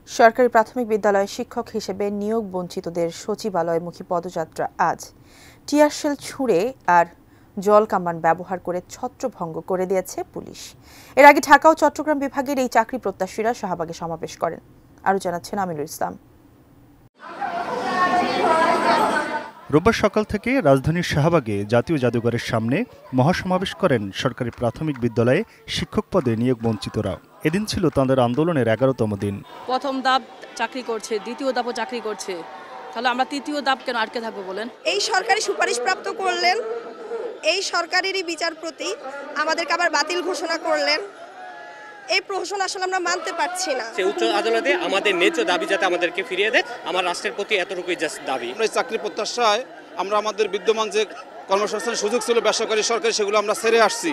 সরকারি প্রাথমিক বিদ্যালয়ে শিক্ষক হিসেবে নিয়োগ বঞ্চিতদের সচিবালয়মুখী পদযাত্রা আজ। টিয়ার শেল ছুঁড়ে আর জল কামান ব্যবহার করে ছত্রভঙ্গ করে দিয়েছে পুলিশ। এর আগে ঢাকা ও চট্টগ্রাম বিভাগের এই চাকরি প্রত্যাশীরা শাহবাগে সমাবেশ করেন। আরও জানাচ্ছেন আমিনুল ইসলাম। রোববার সকাল থেকে রাজধানীর শাহবাগে জাতীয় জাদুঘরের সামনে মহাসমাবেশ করেন সরকারি প্রাথমিক বিদ্যালয়ে শিক্ষক পদে নিয়োগ বঞ্চিতরা। এদিন ছিল তাদের আন্দোলনের 11তম দিন। প্রথম ধাপ চাকরি করছে, দ্বিতীয় ধাপও চাকরি করছে, তাহলে আমরা তৃতীয় ধাপ কেন আটকে থাকবো বলেন? এই সরকারি সুপারিশ প্রাপ্ত করলেন, এই সরকারেরই বিচারপতি আমাদেরকে আবার বাতিল ঘোষণা করলেন। এই প্রহসন আসলে আমরা মানতে পারছি না। উচ্চ আদালতে আমাদের ন্যায্য দাবি যাতে আমাদেরকে ফিরিয়ে দেয়, আমার রাষ্ট্রের প্রতি এতটুকুই জাস্ট দাবি। এই চাকরি প্রত্যাশায় আমরা আমাদের বিদ্যমান যে কর্মসংস্থানের সুযোগ ছিল বেসরকারি সরকারি, সেগুলো আমরা ছেড়ে আসছি,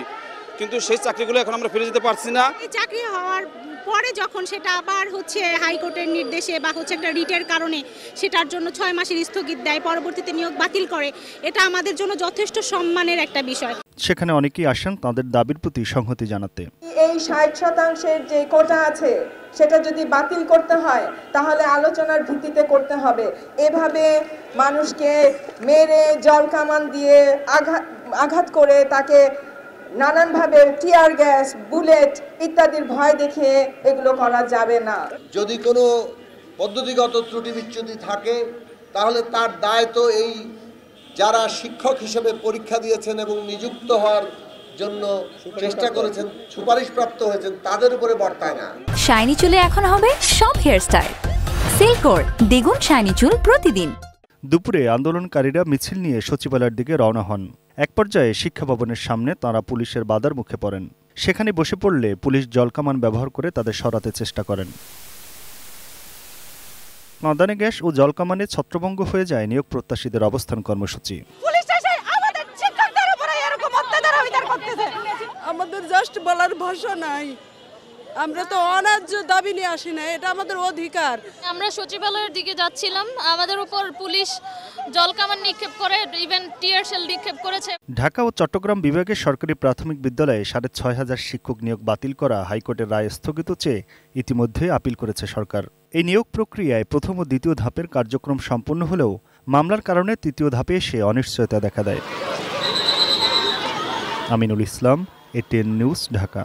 কিন্তু সেই চাকরিগুলো এখন আমরা ফিরে যেতে পারছি না। চাকরি হওয়ার পরে যখন সেটা আবার হাইকোর্টের নির্দেশে বা একটা রিটের কারণে সেটার জন্য 6 মাসের স্থগিত দেয়, পরবর্তীতে নিয়োগ বাতিল করে, এটা আমাদের জন্য যথেষ্ট সম্মানের একটা বিষয়। সেখানে অনেকেই আসেন তাদের দাবির প্রতি সংহতি জানাতে। এই 60% যে কোটা আছে সেটা যদি বাতিল করতে হয় তাহলে আলোচনার ভিত্তিতে করতে হবে। এভাবে মানুষকে মেরে জল কামান দিয়ে আঘাত করে তাকে নানানভাবে টিয়ার গ্যাস, বুলেট ইত্যাদির ভয় দেখিয়ে এগুলো করা যাবে না। যদি কোনো পদ্ধতিগত ত্রুটি বিচ্যুতি থাকে তাহলে তার দায় তো এই যারা শিক্ষক হিসেবে পরীক্ষা দিয়েছেন এবং নিযুক্ত হওয়ার জন্য চেষ্টা করেছেন, সুপারিশপ্রাপ্ত হয়েছেন, তাদের উপরে বর্তায় না। শাইনি চুলে এখন হবে সব হেয়ারস্টাইল। সিল্কোর দ্বিগুণ শাইনি চুল প্রতিদিন। দুপুরে আন্দোলনকারীরা মিছিল নিয়ে সচিবালয়ের দিকে রওনা হন। এক পর্যায়ে শিক্ষা ভবনের সামনে তাঁরা পুলিশের বাধার মুখে পড়েন। সেখানে বসে পড়লে পুলিশ জলকামান ব্যবহার করে তাদের সরাতে চেষ্টা করেন। মাদানে গ্যাস ও জলকামানে ছত্রভঙ্গ হয়ে যায় নিয়োগ প্রত্যাশীদের অবস্থান কর্মসূচি। আমাদের জাস্ট বলার ভাষা নাই, আমরা তো অন্যায্য দাবি নিয়ে আসি না, এটা আমাদের অধিকার। আমরা সচিবালয়ের দিকে যাচ্ছিলাম, আমাদের উপর পুলিশ জলকামান নিক্ষেপ করে, ইভেন টিয়ার শেল নিক্ষেপ করেছে। ঢাকা ও চট্টগ্রাম বিভাগের সরকারি প্রাথমিক বিদ্যালয়ে 6,500 শিক্ষক নিয়োগ বাতিল করা হাইকোর্টের রায় স্থগিত চেয়ে ইতিমধ্যে আপিল করেছে সরকার। এই নিয়োগ প্রক্রিয়ায় প্রথম ও দ্বিতীয় ধাপের কার্যক্রম সম্পন্ন হলেও মামলার কারণে তৃতীয় ধাপে এসে অনিশ্চয়তা দেখা দেয়। Aminul Islam, ATN news, Dhaka.